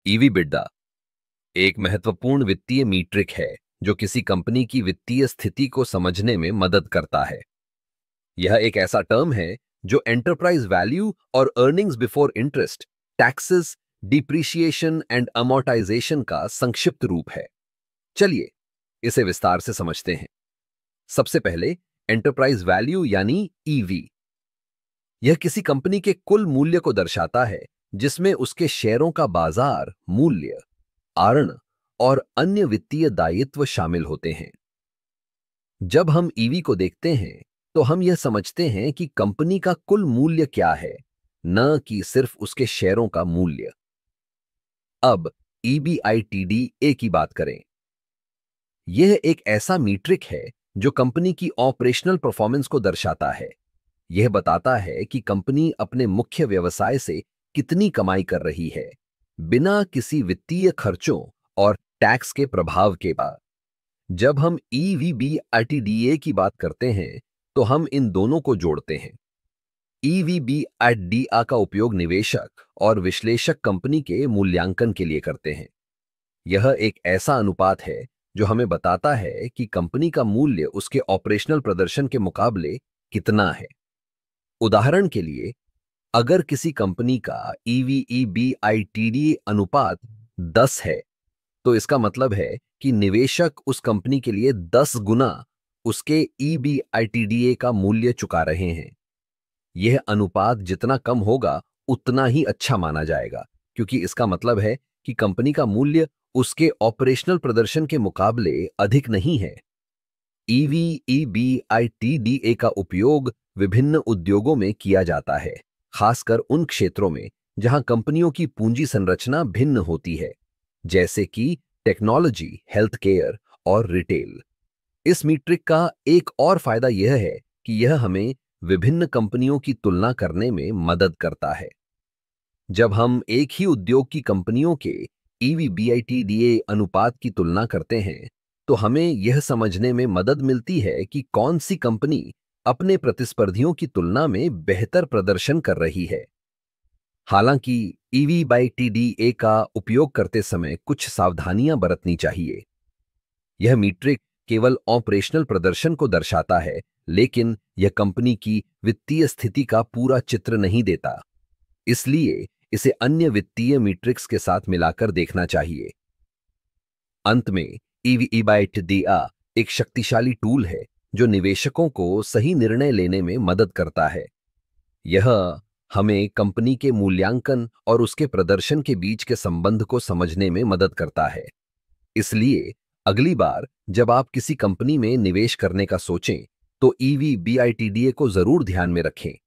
ईवी-बिडा एक महत्वपूर्ण वित्तीय मीट्रिक है जो किसी कंपनी की वित्तीय स्थिति को समझने में मदद करता है। यह एक ऐसा टर्म है जो एंटरप्राइज वैल्यू और earnings before interest, taxes, depreciation and amortisation का संक्षिप्त रूप है। चलिए इसे विस्तार से समझते हैं। सबसे पहले एंटरप्राइज वैल्यू यानी ईवी। यह किसी कंपनी के कुल मूल्य को दर्शाता है जिसमें उसके शेयरों का बाजार मूल्य, आरण और अन्य वित्तीय दायित्व शामिल होते हैं। जब हम ईवी को देखते हैं तो हम यह समझते हैं कि कंपनी का कुल मूल्य क्या है, न कि सिर्फ उसके शेयरों का मूल्य। अब ईबीआईटीडीए की बात करें। यह एक ऐसा मीट्रिक है जो कंपनी की ऑपरेशनल परफॉर्मेंस को दर्शाता है। यह बताता है कि कंपनी अपने मुख्य व्यवसाय से कितनी कमाई कर रही है, बिना किसी वित्तीय खर्चों और टैक्स के प्रभाव के बाद। जब हम ईवीबीआईटीडीए की बात करते हैं तो हम इन दोनों को जोड़ते हैं। ईवीबीआईटीडीए का उपयोग निवेशक और विश्लेषक कंपनी के मूल्यांकन के लिए करते हैं। यह एक ऐसा अनुपात है जो हमें बताता है कि कंपनी का मूल्य उसके ऑपरेशनल प्रदर्शन के मुकाबले कितना है। उदाहरण के लिए, अगर किसी कंपनी का ईवीईबीआईटीडी अनुपात 10 है, तो इसका मतलब है कि निवेशक उस कंपनी के लिए 10 गुना उसके ईबीआईटीडीए का मूल्य चुका रहे हैं। यह अनुपात जितना कम होगा उतना ही अच्छा माना जाएगा, क्योंकि इसका मतलब है कि कंपनी का मूल्य उसके ऑपरेशनल प्रदर्शन के मुकाबले अधिक नहीं है। ईवीईबीआईटीडीए का उपयोग विभिन्न उद्योगों में किया जाता है, खासकर उन क्षेत्रों में जहां कंपनियों की पूंजी संरचना भिन्न होती है, जैसे कि टेक्नोलॉजी, हेल्थ केयर और रिटेल। इस मीट्रिक का एक और फायदा यह है कि यह हमें विभिन्न कंपनियों की तुलना करने में मदद करता है। जब हम एक ही उद्योग की कंपनियों के ईवीबीआईटीडीए अनुपात की तुलना करते हैं तो हमें यह समझने में मदद मिलती है कि कौन सी कंपनी अपने प्रतिस्पर्धियों की तुलना में बेहतर प्रदर्शन कर रही है। हालांकि ईवीबीआईटीडीए का उपयोग करते समय कुछ सावधानियां बरतनी चाहिए। यह मीट्रिक केवल ऑपरेशनल प्रदर्शन को दर्शाता है, लेकिन यह कंपनी की वित्तीय स्थिति का पूरा चित्र नहीं देता। इसलिए इसे अन्य वित्तीय मीट्रिक्स के साथ मिलाकर देखना चाहिए। अंत में ईवीबीआईटीडीए एक शक्तिशाली टूल है जो निवेशकों को सही निर्णय लेने में मदद करता है। यह हमें कंपनी के मूल्यांकन और उसके प्रदर्शन के बीच के संबंध को समझने में मदद करता है। इसलिए अगली बार जब आप किसी कंपनी में निवेश करने का सोचें तो ईवीबीआईटीडीए को जरूर ध्यान में रखें।